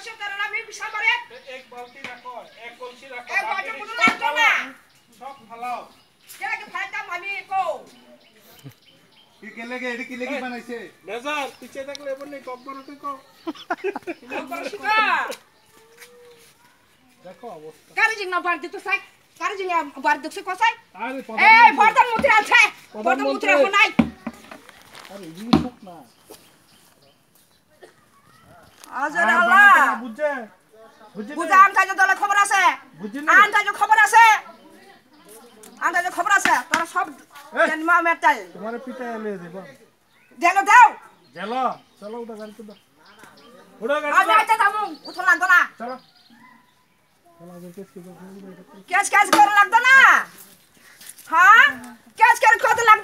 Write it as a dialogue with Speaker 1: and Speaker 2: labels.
Speaker 1: से करना भी विशाल बड़े
Speaker 2: एक बाल्टी रखो एक कलसी रखो
Speaker 1: एक बाल्टी मुझे लागतो ना
Speaker 2: सब फलाओ
Speaker 1: क्या के फायदा मामी को
Speaker 3: ये केले की बनाइছে
Speaker 2: नजर पीछे तक लेबर नहीं कब्बर होते को
Speaker 1: कब्बर शिका
Speaker 2: देखो अवस्था
Speaker 1: कारे जिंग ना बार दे तो साइ कारे जिंग बार दे से कोसाइ
Speaker 2: अरे
Speaker 1: ए बर्तन मुद्रा আছে बर्तन मुद्रा हो নাই
Speaker 2: अरे ये सब ना
Speaker 1: আজর আল্লাহ
Speaker 2: বুঝে
Speaker 1: বুঝা আনটা যে দলে খবর আছে আনটা যে খবর আছে আনটা যে খবর আছে তোরা সব জন্মা মেটাল
Speaker 2: तुम्हारे पिता ले दे बा
Speaker 1: দেলো দাও
Speaker 2: चलो चलो उधर गाड़ी को उड़ा गाड़ी
Speaker 1: আমি আইতে যাবো উঠো লাগতো না
Speaker 2: चलो चलो आगे केस
Speaker 1: কেস কেস করে লাগতো না হ্যাঁ কেস করে কত লাগতো